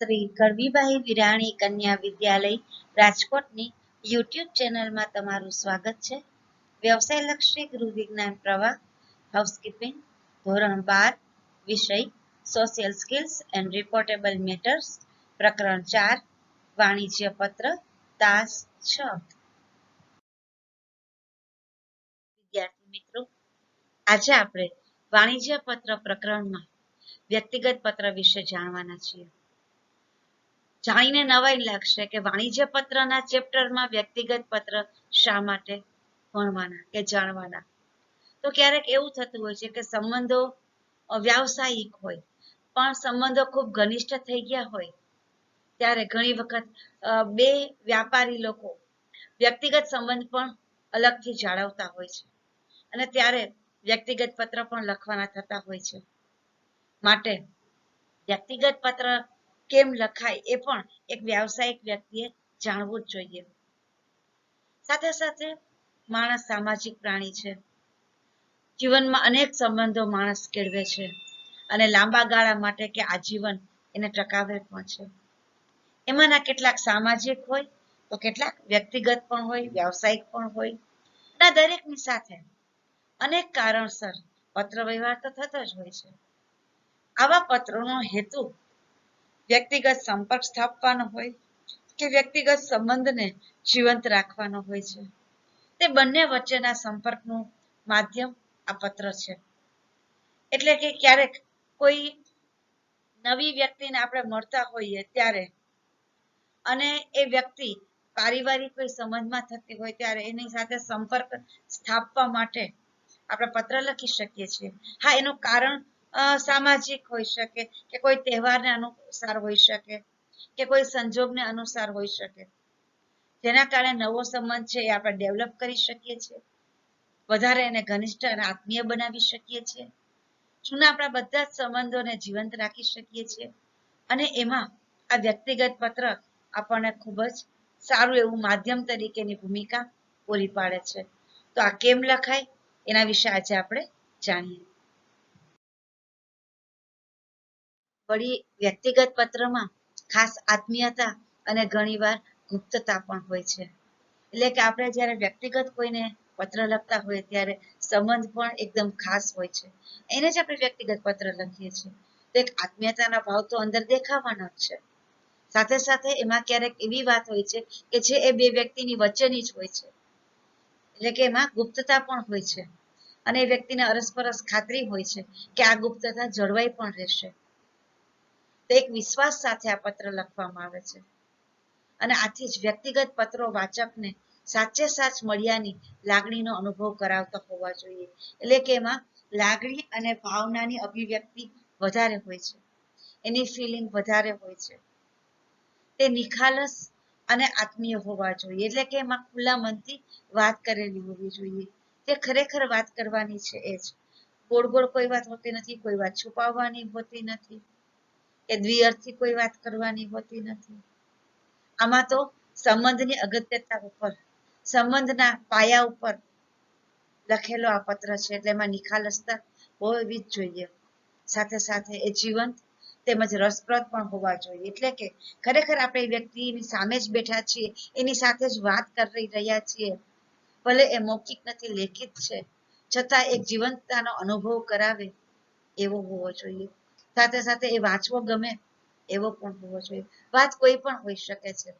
શ્રી ગરવીબાઈ વિરાણી કન્યા વિદ્યાલય રાજકોટની યુટ્યુબ ચેનલમાં તમારું સ્વાગત છે. વ્યવસાયલક્ષી ગૃહ વિજ્ઞાન પ્રવાહ હાઉસકીપિંગ ધોરણ 12 વિષય સોશિયલ સ્કિલ્સ એન્ડ રિપોર્ટેબલ મેટર્સ પ્રકરણ 4 વાણિજ્ય પત્ર તાસ 6. વિદ્યાર્થી મિત્રો, આજે આપણે વાણિજ્ય પત્ર પ્રકરણમાં વ્યક્તિગત પત્ર વિશે જાણવાના છીએ. જાણીને નવાઈ લાગશે કે વાણિજ્ય પત્રના ચેપ્ટરમાં વ્યક્તિગત પત્ર શા માટે ભણવાના કે જાણવાના. તો ક્યારેક એવું થતું હોય છે કે સંબંધો વ્યાવસાયિક હોય પણ સંબંધો ખૂબ ઘનિષ્ઠ થઈ ગયા હોય ત્યારે ઘણી વખત બે વ્યાપારી લોકો વ્યક્તિગત સંબંધ પણ અલગથી જાળવતા હોય છે અને ત્યારે વ્યક્તિગત પત્ર પણ લખવાના થતા હોય છે. માટે વ્યક્તિગત પત્ર કેમ લખાય એ પણ એક વ્યાવસાયિક વ્યક્તિએ જાણવું જ જોઈએ. સાથે સાથે માણસ સામાજિક પ્રાણી છે. જીવનમાં અનેક સંબંધો માણસ કેળવે છે અને લાંબા ગાળા માટે કે આજીવન એને ટકાવે પણ છે. એમાંના કેટલાક સામાજિક હોય તો કેટલાક વ્યક્તિગત પણ હોય, વ્યાવસાયિક પણ હોય. આ દરેકની સાથે અનેક કારણસર પત્ર વ્યવહાર તો થતો જ હોય છે. આવા પત્રોનો હેતુ વ્યક્તિગત સંપર્ક સ્થાપવાનો હોય કે વ્યક્તિગત સંબંધને જીવંત રાખવાનો હોય છે. તે બંને વચ્ચેના સંપર્કનું માધ્યમ આ પત્ર છે. એટલે કે ક્યારેક કોઈ નવી વ્યક્તિને આપણે મળતા હોઈએ ત્યારે અને એ વ્યક્તિ પારિવારિક કોઈ સંબંધમાં થતી હોય ત્યારે એની સાથે સંપર્ક સ્થાપવા માટે આપણે પત્ર લખી શકીએ છીએ. હા, એનું કારણ સામાજિક હોઈ શકે કે કોઈ તહેવારને અનુસાર હોઈ શકે કે કોઈ સંજોગને અનુસાર હોઈ શકે, જેના કારણે નવો સંબંધ છે એ આપણે ડેવલપ કરી શકીએ છીએ, વધારે એને ઘનિષ્ઠ અને આત્મીય બનાવી શકીએ છીએ, જૂના આપણા બધા જ સંબંધોને જીવંત રાખી શકીએ છીએ અને એમાં આ વ્યક્તિગત પત્ર આપણને ખૂબ જ સારું એવું માધ્યમ તરીકેની ભૂમિકા પૂરી પાડે છે. તો આ કેમ લખાય એના વિશે આજે આપણે જાણીએ. વળી વ્યક્તિગત પત્રમાં ખાસ આત્મીયતા અને ઘણીવાર ગુપ્તતા પણ હોય છે. એટલે કે આપણે જ્યારે વ્યક્તિગત કોઈને પત્ર લખતા હોય ત્યારે સંબંધ પણ એકદમ ખાસ હોય છે. એને જ આપણે વ્યક્તિગત પત્ર લખીએ છીએ. તો એક આત્મીયતાના ભાવ તો અંદર દેખાવાના જ છે. સાથે સાથે એમાં ક્યારેક એવી વાત હોય છે કે જે એ બે વ્યક્તિની વચ્ચેની જ હોય છે. એટલે કે એમાં ગુપ્તતા પણ હોય છે અને એ વ્યક્તિને અરસપરસ ખાતરી હોય છે કે આ ગુપ્તતા જળવાઈ પણ રહેશે. તો એક વિશ્વાસ સાથે આ પત્ર લખવામાં આવે છે અને આથી જ વ્યક્તિગત પત્રો વાચકને સાચે સાચ મળ્યાની લાગણીનો અનુભવ કરાવતા હોવા જોઈએ. એટલે કે એમાં લાગણી અને ભાવનાની અભિવ્યક્તિ વધારે હોય છે, એની ફિલિંગ વધારે હોય છે. તે નિખાલસ અને આત્મીય હોવા જોઈએ. એટલે કે એમાં ખુલ્લા મનથી વાત કરેલી હોવી જોઈએ. તે ખરેખર વાત કરવાની છે એ જ. ગોળ ગોળ કોઈ વાત હોતી નથી, કોઈ વાત છુપાવવાની હોતી નથી કે દ્વિઅર્થી કોઈ વાત કરવાની હોતી નથી. આમાં તો સંબંધની અગત્યતા ઉપર, સંબંધના પાયા ઉપર લખેલો આ પત્ર છે એટલે એમાં નિખાલસતા હોવી જ જોઈએ. સાથે સાથે એ જીવંત તેમજ રસપ્રદ પણ હોવા જોઈએ. એટલે કે ખરેખર આપણે એ વ્યક્તિની સામે જ બેઠા છીએ, એની સાથે જ વાત કરી રહ્યા છીએ, ભલે એ મૌખિક નથી, લેખિત છે, છતાં એક જીવંતતાનો અનુભવ કરાવે એવો હોવો જોઈએ. સાથે સાથે એ વાંચવો ગમે એવો પણ હોવો જોઈએ. વાત કોઈ પણ હોઈ શકે છે.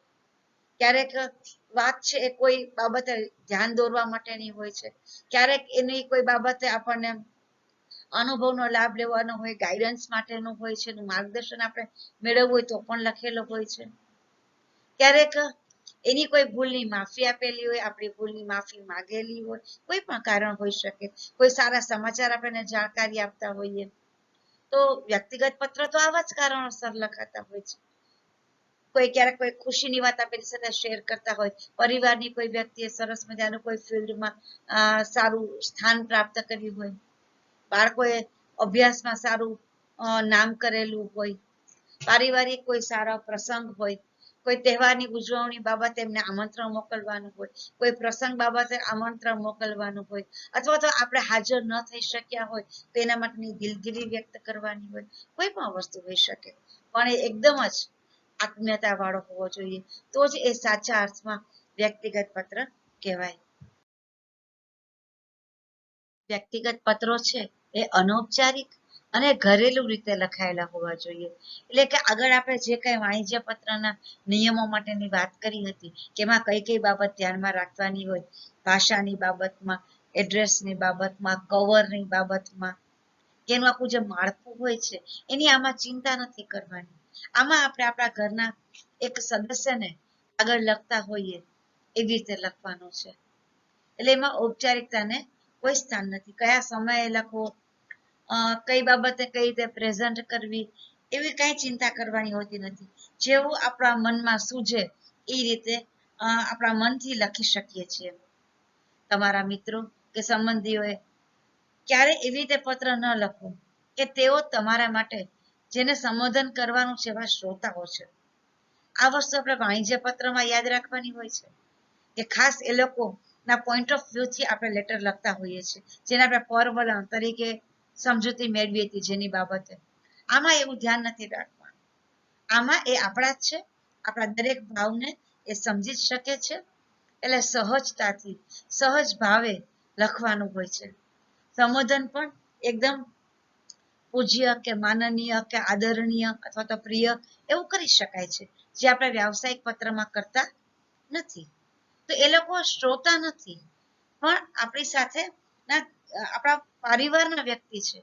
ક્યારેક વાત છે એ કોઈ બાબતે ધ્યાન દોરવા માટેની હોય છે, ક્યારેક એની કોઈ બાબતે આપણને અનુભવનો લાભ લેવાનો હોય, ગાઈડન્સ માટેનું હોય છે, માર્ગદર્શન આપણે મેળવવું હોય તો પણ લખેલો હોય છે. ક્યારેક એની કોઈ ભૂલની માફી આપેલી હોય, આપણી ભૂલની માફી માંગેલી હોય, કોઈ પણ કારણ હોઈ શકે. કોઈ સારા સમાચાર આપણને જાણકારી આપતા હોઈએ તો વ્યક્તિગત પત્ર તો આવા જ કારણોસર લખાતા હોય છે. કોઈ ક્યારેક કોઈ ખુશીની વાત આપણી સાથે શેર કરતા હોય, પરિવારની કોઈ વ્યક્તિએ સરસ મજાનું કોઈ ફિલ્ડમાં સારું સ્થાન પ્રાપ્ત કર્યું હોય, બાળકોએ અભ્યાસમાં સારું નામ કરેલું હોય, પારિવારિક કોઈ સારા પ્રસંગ હોય, કોઈ તહેવારની ઉજવણી બાબતે એમને આમંત્રણ મોકલવાનું હોય, કોઈ પ્રસંગ બાબતે આમંત્રણ મોકલવાનું હોય, અથવા તો આપણે હાજર ન થઈ શક્યા હોય તો એના માટેની દિલગીરી વ્યક્ત કરવાની હોય, કોઈ પણ વસ્તુ હોઈ શકે. પણ એ એકદમ જ આત્મીયતા વાળો હોવો જોઈએ, તો જ એ સાચા અર્થમાં વ્યક્તિગત પત્ર કહેવાય. વ્યક્તિગત પત્રો છે એ અનૌપચારિક અને ઘરેલું રીતે લખાયેલા હોવા જોઈએ. એટલે કે આગળ આપણે જે કઈ વાણિજ્ય પત્રના નિયમો માટેની વાત કરી હતી કે એમાં કઈ કઈ બાબત ધ્યાનમાં રાખવાની હોય, ભાષાની બાબતમાં, એડ્રેસની બાબતમાં, કવરની બાબતમાં, એનું આખું જે માળખું હોય છે એની આમાં ચિંતા નથી કરવાની. આમાં આપણે આપણા ઘરના એક સદસ્યને આગળ લખતા હોઈએ એવી રીતે લખવાનું છે. એટલે એમાં ઔપચારિકતાને કોઈ સ્થાન નથી. કયા સમયે લખવો, કઈ બાબતે કઈ રીતે પ્રેઝન્ટ કરવી, એવી કઈ ચિંતા કરવાની હોતી નથી. જેવું આપણા મનમાં સૂઝે એ રીતે આપણા મનથી લખી શકીએ છીએ. તમારા મિત્રો કે સંબંધીઓએ ક્યારે એવી રીતે પત્ર ન લખો કે તેઓ તમારા માટે જેને સંબોધન કરવાનું છે એવા શ્રોતાઓ છે. આ વસ્તુ આપણે વાણિજ્ય પત્રમાં યાદ રાખવાની હોય છે કે ખાસ એ લોકો ના પોઈન્ટ ઓફ વ્યૂ થી આપણે લેટર લખતા હોઈએ છીએ, જેને આપણે પરવલણ તરીકે સમજૂતી મેળવી હતી જેની બાબતે. આમાં એવું ધ્યાન નથી રાખવાનું. આમાં એ આપણા જ છે, આપણા દરેક ભાવને એ સમજી જ શકે છે. એટલે સહજતાથી, સહજ ભાવે લખવાનું હોય છે. સંબોધન પણ એકદમ પૂજ્ય કે માનનીય કે આદરણીય અથવા તો પ્રિય એવું કરી શકાય છે, જે આપણે વ્યાવસાયિક પત્રમાં કરતા નથી. તો એ લોકો શ્રોતા નથી, પણ આપણી સાથે આપણા પરિવારના વ્યક્તિ છે,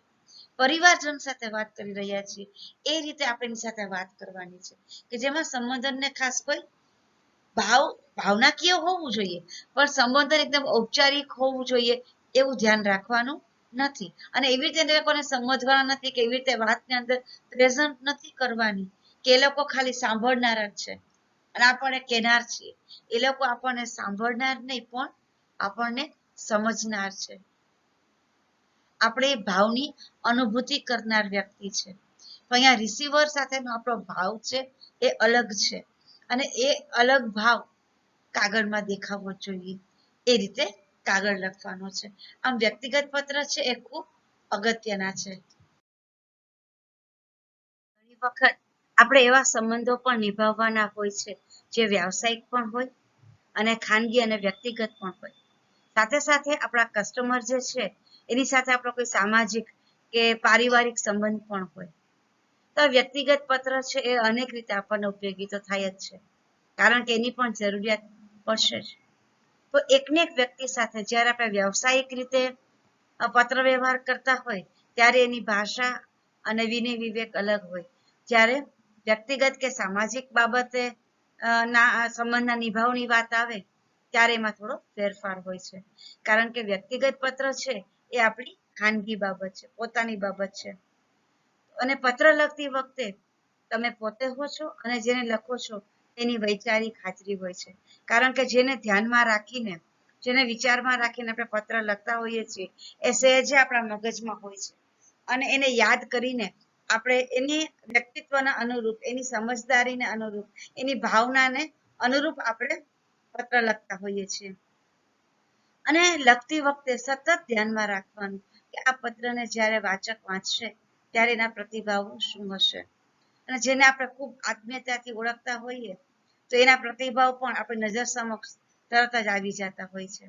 પરિવારજન સાથે વાત કરી રહ્યા છીએ એ રીતે આપણે એની સાથે વાત કરવાની છે, કે જેમાં સંબોધનને ખાસ કોઈ ભાવનાકીય હોવું જોઈએ, પણ સંબોધન એકદમ ઔપચારિક હોવું જોઈએ એવું ધ્યાન રાખવાનું નથી. અને એવી રીતે લોકોને સમજવાના નથી કે એવી રીતે વાતની અંદર પ્રેઝન્ટ નથી કરવાની કે એ લોકો ખાલી સાંભળનારા જ છે અને આપણે કહેનાર છીએ. એ લોકો આપણને સાંભળનાર નહીં, પણ આપણને સમજનાર છે. આપણે ભાવની અનુભૂતિ કરનાર વ્યક્તિ છે. તો અહીંયા રિસીવર સાથેનો આપણો ભાવ છે એ અલગ છે, અને એ અલગ ભાવ કાગળમાં દેખાવો જોઈએ. એ રીતે કાગળ લખવાનો છે. આમ વ્યક્તિગત પત્ર છે એ ખૂબ અગત્યના છે. ઘણી વખત આપણે એવા સંબંધો પણ નિભાવવાના હોય છે જે વ્યાવસાયિક પણ હોય અને ખાનગી અને વ્યક્તિગત પણ હોય. સાથે સાથે આપણા કસ્ટમર જે છે એની સાથે આપણો કોઈ સામાજિક કે પારિવારિક સંબંધ પણ હોય. તો વ્યક્તિગત પત્ર છે એ અનેક રીતે આપણને ઉપયોગી તો થાય જ છે, કારણ કે એની પણ જરૂરિયાત પડશે જ. તો એકને એક વ્યક્તિ સાથે જ્યારે આપણે વ્યવસાયિક રીતે પત્ર વ્યવહાર કરતા હોય ત્યારે એની ભાષા અને વિનય વિવેક અલગ હોય. જ્યારે વ્યક્તિગત કે સામાજિક બાબતે સંબંધના નિભાવની વાત આવે ત્યારે એમાં થોડો ફેરફાર હોય છે, કારણ કે વ્યક્તિગત પત્ર છે એ આપણી ખાનગી બાબત છે, પોતાની બાબત છે. અને પત્ર લખતી વખતે તમે પોતે હો છો અને જેને લખો છો એની વૈચારિક હાજરી હોય છે, કારણ કે જેને ધ્યાનમાં રાખીને, જેને વિચારમાં રાખીને આપણે પત્ર લખતા હોઈએ છીએ એ સહેજે આપણા મગજમાં હોય છે, અને એને યાદ કરીને આપણે એની વ્યક્તિત્વના અનુરૂપ, એની સમજદારીને અનુરૂપ, એની ભાવનાને અનુરૂપ આપણે પત્ર લખતા હોઈએ છીએ. અને લખતી વખતે સતત ધ્યાનમાં રાખવાનું કે આ પત્રને જ્યારે વાચક વાંચશે ત્યારે એના પ્રતિભાવો શું હશે. અને જેને આપણે ખૂબ આત્મીયતાથી ઓળખતા હોઈએ તો એના પ્રતિભાવ પણ આપણી નજર સમક્ષ તરત જ આવી જતા હોય છે.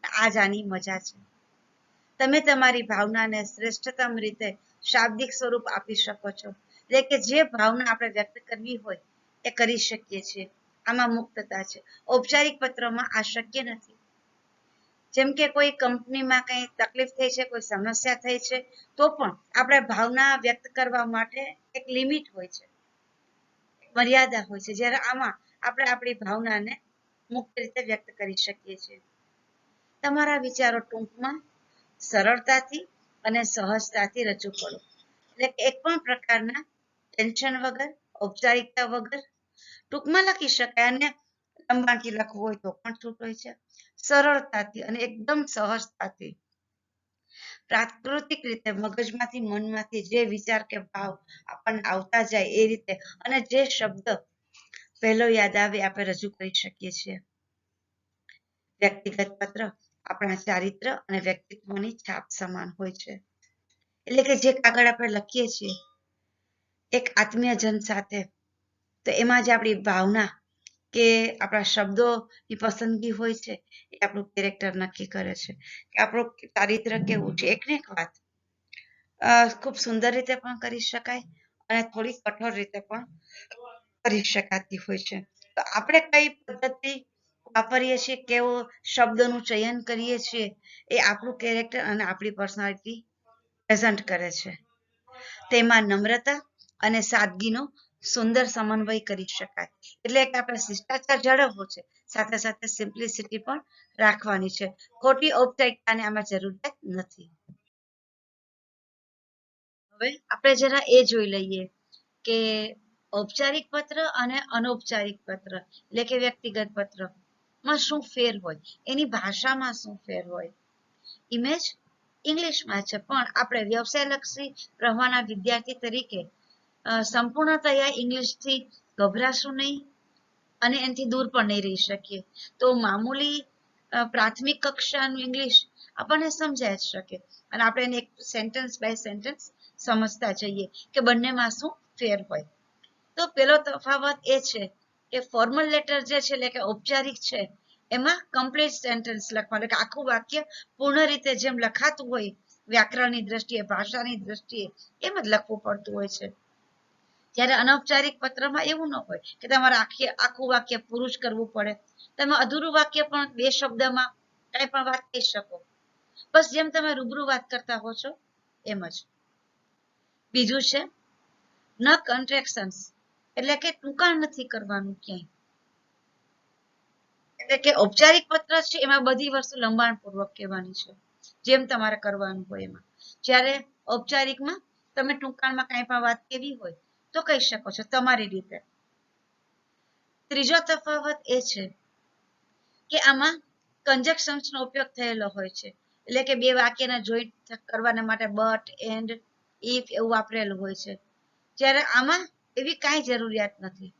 આ જ આની મજા છે. તમે તમારી ભાવનાને શ્રેષ્ઠતમ રીતે શાબ્દિક સ્વરૂપ આપી શકો છો. એટલે કે જે ભાવના આપણે વ્યક્ત કરવી હોય એ કરી શકીએ છીએ. આમાં મુક્તતા છે. ઔપચારિક પત્રમાં આ શક્ય નથી. જેમ કે કોઈ કંપનીમાં કંઈ તકલીફ થઈ છે, કોઈ સમસ્યા થઈ છે, તો પણ આપણે ભાવના વ્યક્ત કરવા માટે એક લિમિટ હોય છે, મર્યાદા હોય છે. જ્યારે આમાં આપણે આપણી ભાવનાને મુક્ત રીતે વ્યક્ત કરી શકીએ છીએ. તમારા વિચારો ટૂંકમાં, સરળતાથી અને સહજતાથી રજૂ કરો. એટલે એક પણ પ્રકારના ટેન્શન વગર, ઔપચારિકતા વગર ટૂંકમાં લખી શકાય, અને લંબાણથી લખવું હોય તો પણ છૂટ હોય છે. સરળતાથી અને એકદમ સહજતાથી, પ્રાકૃતિક રીતે મગજમાંથી, મનમાંથી જે વિચાર કે ભાવ આપણને આવતા જાય એ રીતે, અને જે શબ્દ પહેલો યાદ આવે આપણે રજૂ કરી શકીએ છીએ. વ્યક્તિગત પત્ર આપણા ચારિત્ર અને વ્યક્તિત્વની છાપ સમાન હોય છે. એટલે કે જે કાગળ આપણે લખીએ છીએ એક આત્મીયજન સાથે તો એમાં જે આપણી ભાવના કે આપણા શબ્દોની પસંદગી હોય છે એ આપણું કેરેક્ટર નક્કી કરે છે કે આપણું ચારિત્ર કેવું છે. એક ને એક વાત ખૂબ સુંદર રીતે પણ કરી શકાય અને થોડી કઠોર રીતે પણ કરી શકાતી હોય છે. તો આપણે કઈ પદ્ધતિ વાપરીએ છીએ, કેવો શબ્દોનું ચયન કરીએ છીએ, એ આપણું કેરેક્ટર અને આપણી પર્સનાલિટી પ્રેઝન્ટ કરે છે. તેમાં નમ્રતા અને સાદગીનો સુંદર સમન્વય કરી શકાય. એટલે કે આપણે શિષ્ટાચાર જાળવવો છે, સાથે સાથે સિમ્પ્લિસિટી પણ રાખવાની છે. ખોટી ઔપચારિકતાની આમાં જરૂરિયાત નથી. હવે આપણે જરા એ જોઈ લઈએ કે ઔપચારિક પત્ર અને અનૌપચારિક પત્ર એટલે કે વ્યક્તિગત પત્રમાં શું ફેર હોય, એની ભાષામાં શું ફેર હોય. ઇમેજ ઇંગ્લિશમાં છે, પણ આપણે વ્યવસાયલક્ષી રહેવાના વિદ્યાર્થી તરીકે સંપૂર્ણતયા ઇંગ્લિશથી ગભરાશું નહીં અને એનાથી દૂર પણ નહીં રહી શકીએ. તો મામૂલી પ્રાથમિક કક્ષાનું ઇંગ્લિશ આપણને સમજાય જ શકે અને આપણે એને એક સેન્ટેન્સ બાય સેન્ટેન્સ સમજતા જઈએ કે બંનેમાં શું ફેર હોય. તો પેલો તફાવત એ છે કે ફોર્મલ લેટર જે છે એટલે કે ઔપચારિક છે એમાં કમ્પ્લીટ સેન્ટેન્સ લખવાનું, એટલે કે આખું વાક્ય પૂર્ણ રીતે જેમ લખાતું હોય વ્યાકરણની દ્રષ્ટિએ, ભાષાની દ્રષ્ટિએ, એમ જ લખવું પડતું હોય છે. જ્યારે અનૌપચારિક પત્રમાં એવું ન હોય કે તમારે આખું વાક્ય પૂરું જ કરવું પડે. તમે અધૂરું વાક્ય પણ 2 શબ્દમાં કઈ પણ વાત કહી શકો, બસ જેમ તમે રૂબરૂ વાત કરતા હો છો એમ જ. બીજું છે ન કન્ટ્રેક્શન્સ, એટલે કે ટૂંકાણ નથી કરવાનું ક્યાંય. એટલે કે ઔપચારિક પત્ર છે એમાં બધી વસ્તુ લંબાણપૂર્વક કહેવાની છે, જેમ તમારે કરવાનું હોય એમાં. જ્યારે ઔપચારિકમાં તમે ટૂંકાણમાં કાંઈ પણ વાત કેવી હોય તો કહી શકો છો તમારી રીતે. ત્રીજો તફાવત એ છે કે આમાં કન્જક્શન્સનો ઉપયોગ થયેલો હોય છે, એટલે કે 2 વાક્યને જોઈન્ટ કરવાના માટે બટ, એન્ડ, ઇફ એવું વાપરેલું હોય છે. જ્યારે આમાં એવી કાંઈ જરૂરિયાત નથી.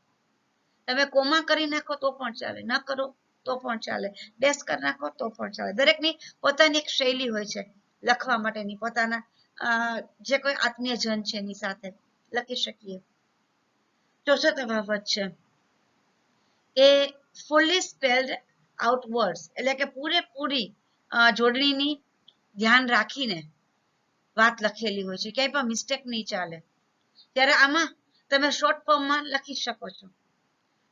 તમે કોમા કરી નાખો તો પણ ચાલે, ન કરો તો પણ ચાલે, ડેશ કરી નાખો તો પણ ચાલે. દરેકની પોતાની એક શૈલી હોય છે લખવા માટેની, પોતાના જે કોઈ આત્મીય જન છે એની સાથે લખી શકીએ. ચોથો તફાવત છે કે ફુલ્લી સ્પેલ્ડ આઉટ વર્ડ્સ, એટલે કે પૂરેપૂરી જોડણીની ધ્યાન રાખીને વાત લખેલી હોય છે, ક્યાંય પણ મિસ્ટેક નહીં ચાલે. ત્યારે આમાં તમે શોર્ટ ફોર્મમાં લખી શકો છો.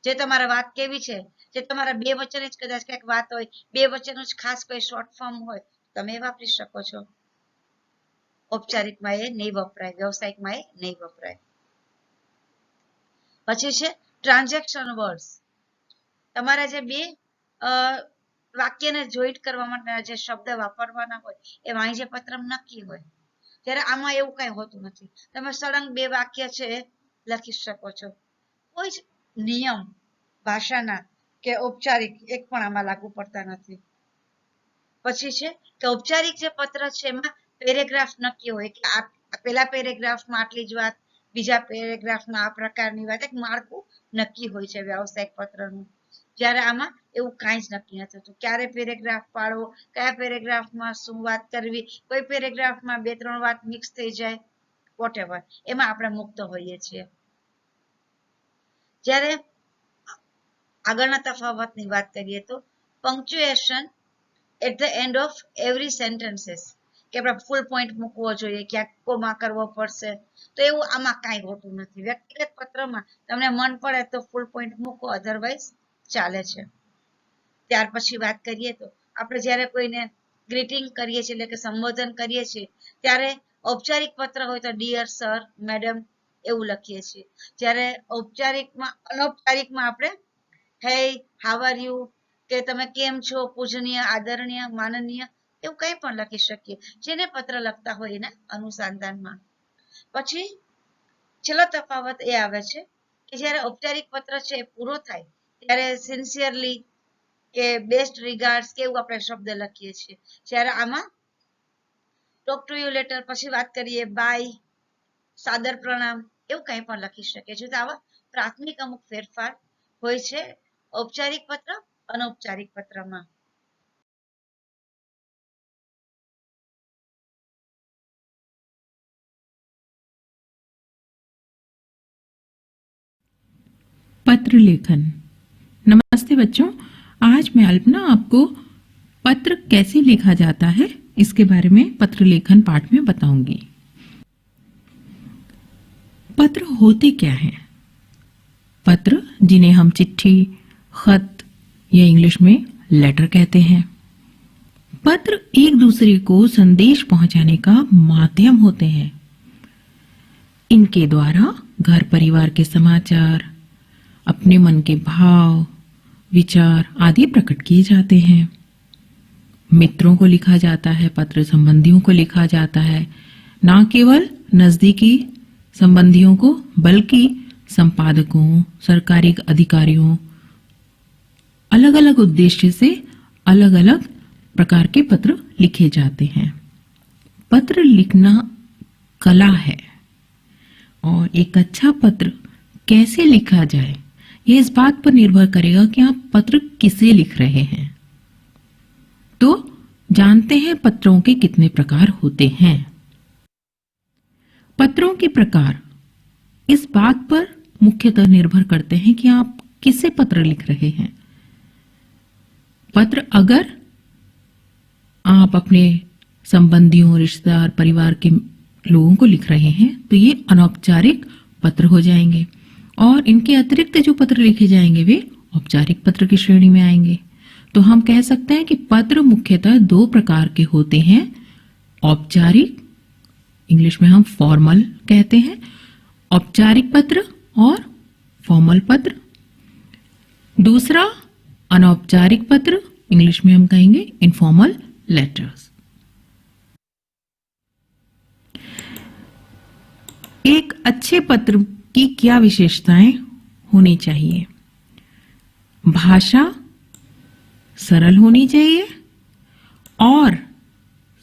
જે તમારા વાત કેવી છે, જે તમારા 2 વચન જ કદાચ ક્યાંક વાત હોય, 2 વચનનું જ ખાસ કોઈ શોર્ટ ફોર્મ હોય, તમે વાપરી શકો છો. ઔપચારિકમાં એ નહીં વપરાય, વ્યવસાયિકમાં એ નહીં વપરાય. પછી છે ટ્રાન્ઝેક્શન વર્ડ્સ. તમારા જે 2 વાક્યને જોઈન્ટ કરવા માટેના જે શબ્દ વાપરવાના હોય એ વાણિજ્ય પત્રમાં નક્કી હોય. જ્યારે આમાં એવું કઈ હોતું નથી. તમે સળંગ 2 વાક્ય છે લખી શકો છો. કોઈ જ નિયમ ભાષાના કે ઔપચારિક એક પણ આમાં લાગુ પડતા નથી. પછી છે કે ઔપચારિક જે પત્ર છે એમાં પેરેગ્રાફ નક્કી હોય કે આ પહેલા પેરેગ્રાફમાં આટલી જ વાત, બીજા પેરેગ્રાફમાં આ પ્રકારની વાત, એક માળખું નક્કી હોય છે વ્યવસાયિક પત્રનું. જ્યારે આમાં એવું કાંઈ જ નક્કી નથી થતું. ક્યારે પેરેગ્રાફ પાડવો, કયા પેરેગ્રાફમાં શું વાત કરવી, કોઈ પેરેગ્રાફમાં 2-3 વાત મિક્સ થઈ જાય, વોટેવર, એમાં આપણે મુક્ત હોઈએ છીએ. જ્યારે આગળના તફાવતની વાત કરીએ તો punctuation at the end of every sentences, કે આપણે ફૂલ પોઈન્ટ મૂકવો જોઈએ, ક્યાંક કોમા કરવો પડશે, તો એવું આમાં કાંઈ હોતું નથી. વ્યક્તિગત પત્રમાં તમને મન પડે તો ફૂલ પોઈન્ટ મૂકો, અધરવાઇઝ ચાલે છે. ત્યાર પછી વાત કરીએ તો આપણે જ્યારે કોઈને ગ્રીટિંગ કરીએ છીએ, એટલે કે સંબોધન કરીએ છીએ, ત્યારે ઔપચારિક પત્ર હોય તો ડિયર સર, મેડમ એવું લખીએ છીએ. જ્યારે અનૌપચારિકમાં આપણે હે, હાવ આર યુ, કે તમે કેમ છો, પૂજનીય, આદરણીય, માનનીય, એવું કંઈ પણ લખી શકીએ જેને પત્ર લખતા હોય એના અનુસંધાનમાં. પછી છેલ્લો તફાવત એ આવે છે કે જ્યારે ઔપચારિક પત્ર છે એ પૂરો થાય ત્યારે સિન્સિયરલી કે બેસ્ટ રિગાર્ડ્સ કે એવું આપણે શબ્દ લખીએ છીએ. જ્યારે આમાં ટોક ટુ યુ લેટર પછી વાત કરીએ બાય, સાદર પ્રણામ, એવું કંઈ પણ લખી શકીએ છીએ. તો આવા પ્રાથમિક અમુક ફેરફાર હોય છે ઔપચારિક પત્ર અનૌપચારિક પત્રમાં. पत्र लेखन। नमस्ते बच्चों, आज मैं अल्पना आपको पत्र कैसे लिखा जाता है इसके बारे में पत्र लेखन पाठ में बताऊंगी। पत्र होते क्या हैं? पत्र, जिन्हें हम चिट्ठी, खत या इंग्लिश में लेटर कहते हैं, पत्र एक दूसरे को संदेश पहुंचाने का माध्यम होते हैं। इनके द्वारा घर परिवार के समाचार, अपने मन के भाव, विचार आदि प्रकट किए जाते हैं। मित्रों को लिखा जाता है पत्र, संबंधियों को लिखा जाता है, न केवल नजदीकी संबंधियों को बल्कि संपादकों, सरकारी अधिकारियों, अलग अलग उद्देश्य से अलग अलग प्रकार के पत्र लिखे जाते हैं। पत्र लिखना कला है और एक अच्छा पत्र कैसे लिखा जाए यह इस बात पर निर्भर करेगा कि आप पत्र किसे लिख रहे हैं। तो जानते हैं पत्रों के कितने प्रकार होते हैं। पत्रों के प्रकार इस बात पर मुख्यतः निर्भर करते हैं कि आप किसे पत्र लिख रहे हैं। पत्र अगर आप अपने संबंधियों, रिश्तेदार, परिवार के लोगों को लिख रहे हैं तो ये अनौपचारिक पत्र हो जाएंगे, और इनके अतिरिक्त जो पत्र लिखे जाएंगे वे औपचारिक पत्र की श्रेणी में आएंगे। तो हम कह सकते हैं कि पत्र मुख्यतः दो प्रकार के होते हैं। औपचारिक, इंग्लिश में हम फॉर्मल कहते हैं, औपचारिक पत्र और फॉर्मल पत्र। दूसरा अनौपचारिक पत्र, इंग्लिश में हम कहेंगे इनफॉर्मल लेटर्स। एक अच्छे पत्र की क्या विशेषताएं होनी चाहिए? भाषा सरल होनी चाहिए और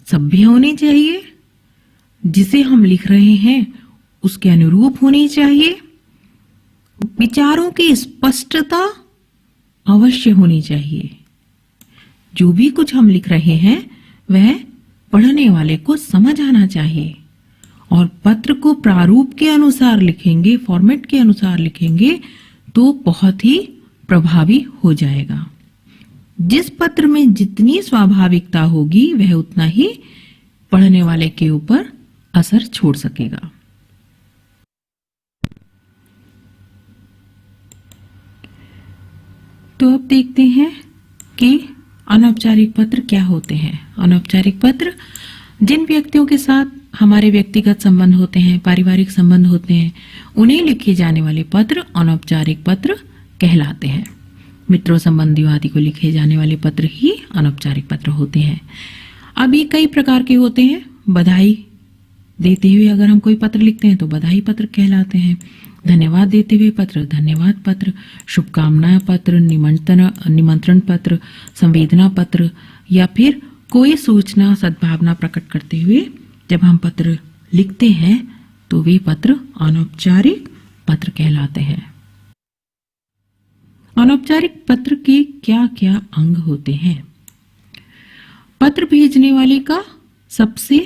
सभ्य होनी चाहिए, जिसे हम लिख रहे हैं उसके अनुरूप होनी चाहिए। विचारों की स्पष्टता अवश्य होनी चाहिए। जो भी कुछ हम लिख रहे हैं वह पढ़ने वाले को समझ आना चाहिए, और पत्र को प्रारूप के अनुसार लिखेंगे, फॉर्मेट के अनुसार लिखेंगे तो बहुत ही प्रभावी हो जाएगा। जिस पत्र में जितनी स्वाभाविकता होगी वह उतना ही पढ़ने वाले के ऊपर असर छोड़ सकेगा। तो अब देखते हैं कि अनौपचारिक पत्र क्या होते हैं। अनौपचारिक पत्र जिन व्यक्तियों के साथ हमारे व्यक्तिगत संबंध होते हैं, पारिवारिक संबंध होते हैं, उन्हें लिखे जाने वाले पत्र अनौपचारिक पत्र कहलाते हैं। मित्रों, संबंधियों आदि को लिखे जाने वाले पत्र ही अनौपचारिक पत्र होते हैं। अब ये कई प्रकार के होते हैं। बधाई देते हुए अगर हम कोई पत्र लिखते हैं तो बधाई पत्र कहलाते हैं। धन्यवाद देते हुए पत्र धन्यवाद पत्र, शुभकामना पत्र, निमंत्रण पत्र, संवेदना पत्र, या फिर कोई सूचना, सद्भावना प्रकट करते हुए जब हम पत्र लिखते हैं तो वे पत्र अनौपचारिक पत्र कहलाते हैं। अनौपचारिक पत्र के क्या क्या अंग होते हैं? पत्र भेजने वाले का सबसे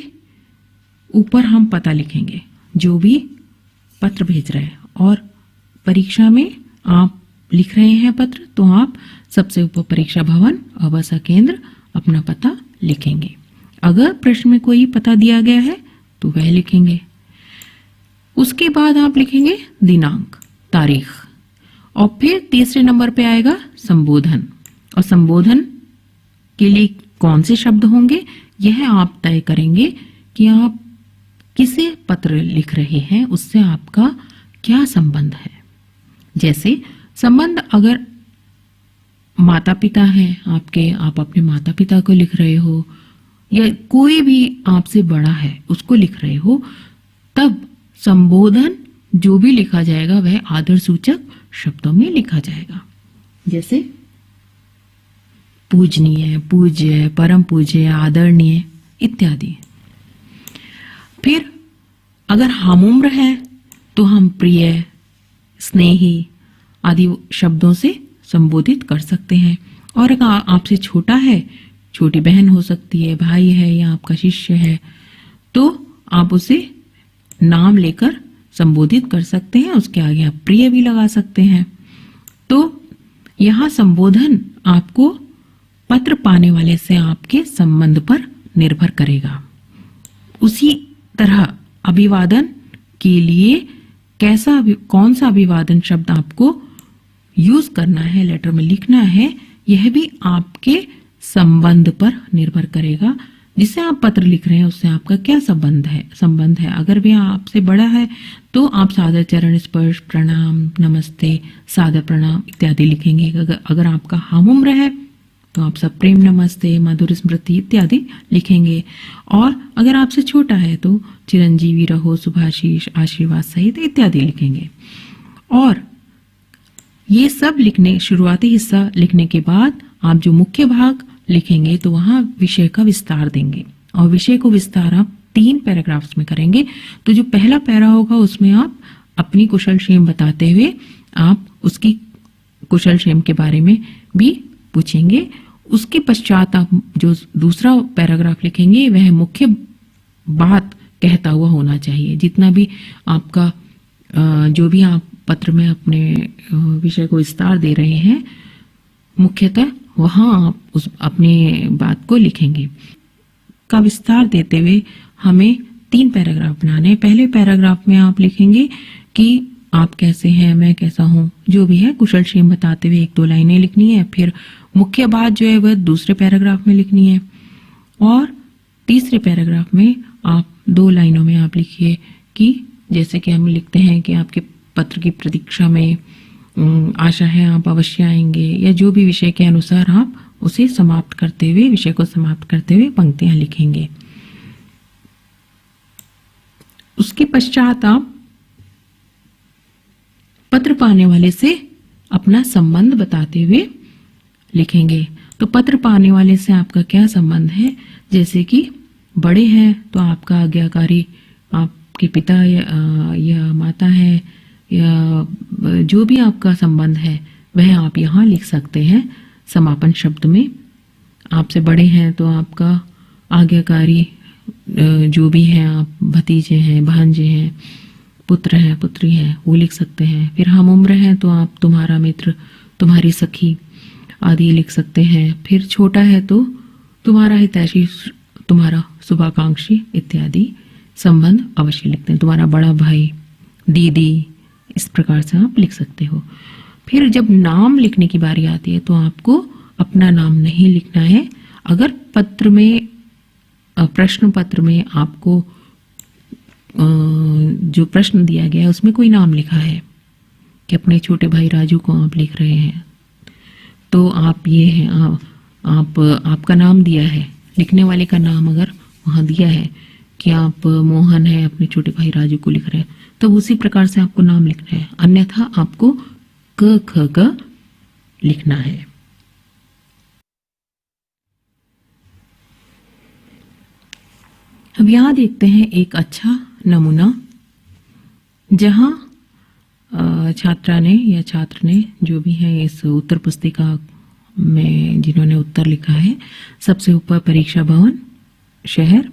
ऊपर हम पता लिखेंगे, जो भी पत्र भेज रहे हैं। और परीक्षा में आप लिख रहे हैं पत्र तो आप सबसे ऊपर परीक्षा भवन, आवास केंद्र, अपना पता लिखेंगे। अगर प्रश्न में कोई पता दिया गया है तो वह लिखेंगे। उसके बाद आप लिखेंगे दिनांक, तारीख, और फिर तीसरे नंबर पे आएगा संबोधन। और संबोधन के लिए कौन से शब्द होंगे यह आप तय करेंगे कि आप किसे पत्र लिख रहे हैं, उससे आपका क्या संबंध है। जैसे संबंध अगर माता पिता है आपके, आप अपने माता पिता को लिख रहे हो, या कोई भी आपसे बड़ा है उसको लिख रहे हो, तब संबोधन जो भी लिखा जाएगा वह आदर सूचक शब्दों में लिखा जाएगा। जैसे पूजनीय, पूज्य, परम पूज्य, आदरणीय इत्यादि। फिर अगर हम उम्र है तो हम प्रिय, स्नेही आदि शब्दों से संबोधित कर सकते हैं। और अगर आपसे छोटा है, छोटी बहन हो सकती है, भाई है या आपका शिष्य है, तो आप उसे नाम लेकर संबोधित कर सकते हैं। उसके आगे आप प्रिय भी लगा सकते हैं। तो यहाँ संबोधन आपको पत्र पाने वाले से आपके संबंध पर निर्भर करेगा। उसी तरह अभिवादन के लिए कौन सा अभिवादन शब्द आपको यूज करना है, लेटर में लिखना है, यह भी आपके संबंध पर निर्भर करेगा। जिससे आप पत्र लिख रहे हैं उससे आपका क्या संबंध है। अगर वह आपसे बड़ा है तो आप सादर चरण स्पर्श, प्रणाम, नमस्ते, सादर प्रणाम इत्यादि लिखेंगे। अगर आपका हम उम्र है तो आप सब प्रेम नमस्ते, मधुर स्मृति इत्यादि लिखेंगे। और अगर आपसे छोटा है तो चिरंजीवी रहो, शुभाशीष, आशीर्वाद सहित इत्यादि लिखेंगे। और ये सब शुरुआती हिस्सा लिखने के बाद आप जो मुख्य भाग लिखेंगे तो वहां विषय का विस्तार देंगे। और विषय को विस्तार आप 3 पैराग्राफ्स में करेंगे। तो जो पहला पैरा होगा उसमें आप अपनी कुशल क्षेम बताते हुए आप उसकी कुशल क्षेम के बारे में भी पूछेंगे। उसके पश्चात आप जो दूसरा पैराग्राफ लिखेंगे वह मुख्य बात कहता हुआ होना चाहिए। जितना भी आपका जो भी आप पत्र में अपने विषय को विस्तार दे रहे हैं, मुख्यतः वहां आप उस अपने बात को लिखेंगे। का विस्तार देते हुए हमें 3 पैराग्राफ बनाने हैं। पहले पैराग्राफ में आप लिखेंगे कि आप कैसे हैं, मैं कैसा हूं, जो भी है कुशल क्षेम बताते हुए 1-2 लाइनें लिखनी है। फिर मुख्य बात जो है वह दूसरे पैराग्राफ में लिखनी है। और तीसरे पैराग्राफ में आप 2 लाइनों में आप लिखिए कि जैसे कि हम लिखते हैं कि आपके पत्र की प्रतीक्षा में आशा है आप अवश्य आएंगे, या जो भी विषय के अनुसार आप उसे समाप्त करते हुए, विषय को समाप्त करते हुए पंक्तियां लिखेंगे। उसके पश्चात आप पत्र पाने वाले से अपना संबंध बताते हुए लिखेंगे। तो पत्र पाने वाले से आपका क्या संबंध है, जैसे कि बड़े हैं तो आपका आज्ञाकारी आपके पिता या माता है, या जो भी आपका संबंध है वह आप यहाँ लिख सकते हैं समापन शब्द में। आपसे बड़े हैं तो आपका आज्ञाकारी जो भी है, आप भतीजे हैं, भांजे हैं, पुत्र हैं, पुत्री हैं, वो लिख सकते हैं। फिर हम उम्र हैं तो आप तुम्हारा मित्र, तुम्हारी सखी आदि लिख सकते हैं। फिर छोटा है तो तुम्हारा हितैषी, तुम्हारा शुभाकांक्षी इत्यादि संबंध अवश्य लिखते हैं। तुम्हारा बड़ा भाई, दीदी, इस प्रकार से आप लिख सकते हो। फिर जब नाम लिखने की बारी आती है तो आपको अपना नाम नहीं लिखना है। अगर पत्र में, प्रश्न पत्र में आपको जो प्रश्न दिया गया है उसमें कोई नाम लिखा है कि अपने छोटे भाई राजू को आप लिख रहे हैं, तो आप ये हैं, आपका नाम दिया है, लिखने वाले का नाम अगर वहां दिया है कि आप मोहन है, अपने छोटे भाई राजू को लिख रहे हैं, तो उसी प्रकार से आपको नाम लिखना है। अन्यथा आपको क ख ग लिखना है। अब यहां देखते हैं एक अच्छा नमूना, जहां छात्रा ने या छात्र ने जो भी है इस उत्तर पुस्तिका में जिन्होंने उत्तर लिखा है, सबसे ऊपर परीक्षा भवन, शहर,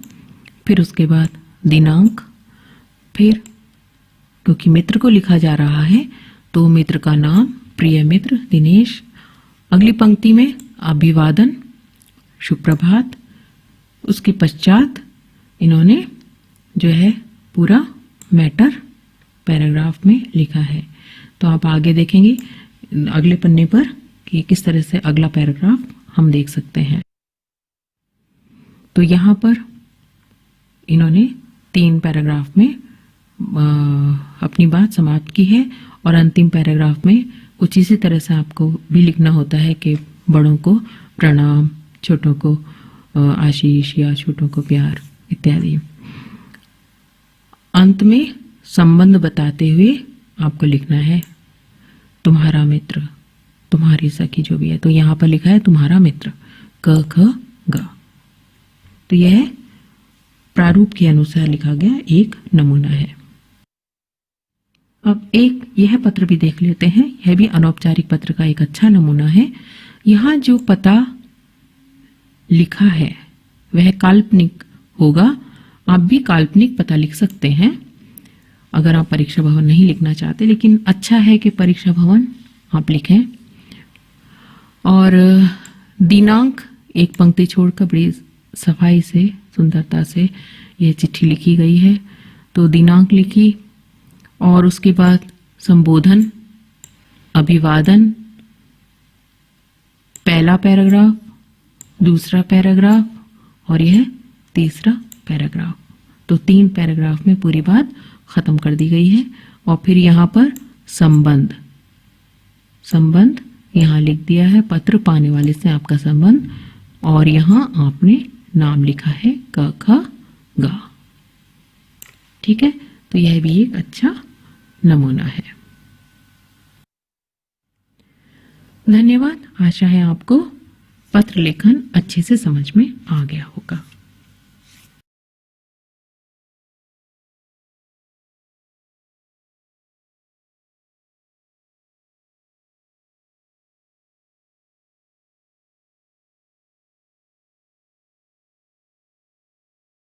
फिर उसके बाद दिनांक, फिर क्योंकि मित्र को लिखा जा रहा है तो मित्र का नाम, प्रिय मित्र दिनेश। अगली पंक्ति में अभिवादन, सुप्रभात। उसके पश्चात इन्होंने जो है पूरा मैटर पैराग्राफ में लिखा है। तो आप आगे देखेंगे अगले पन्ने पर कि किस तरह से अगला पैराग्राफ हम देख सकते हैं। तो यहाँ पर इन्होंने 3 पैराग्राफ में अपनी बात समाप्त की है। और अंतिम पैराग्राफ में कुछ इसी तरह से आपको भी लिखना होता है कि बड़ों को प्रणाम, छोटों को आशीष या छोटों को प्यार इत्यादि। अंत में संबंध बताते हुए आपको लिखना है तुम्हारा मित्र, तुम्हारी सखी जो भी है। तो यहाँ पर लिखा है तुम्हारा मित्र, क ख ग। तो यह प्रारूप के अनुसार लिखा गया एक नमूना है। अब एक यह पत्र भी देख लेते हैं। यह भी अनौपचारिक पत्र का एक अच्छा नमूना है। यहाँ जो पता लिखा है वह काल्पनिक होगा। आप भी काल्पनिक पता लिख सकते हैं अगर आप परीक्षा भवन नहीं लिखना चाहते, लेकिन अच्छा है कि परीक्षा भवन आप लिखें। और दिनांक एक पंक्ति छोड़कर बड़ी सफाई से, सुंदरता से यह चिट्ठी लिखी गई है, तो दिनांक लिखी और उसके बाद संबोधन, अभिवादन, पहला पैराग्राफ, दूसरा पैराग्राफ और यह तीसरा पैराग्राफ। तो 3 पैराग्राफ में पूरी बात खत्म कर दी गई है। और फिर यहाँ पर संबंध यहाँ लिख दिया है, पत्र पाने वाले से आपका संबंध, और यहाँ आपने नाम लिखा है क ख ग। ठीक है, तो यह भी एक अच्छा नमूना है। धन्यवाद। आशा है आपको पत्र लेखन अच्छे से समझ में आ गया होगा।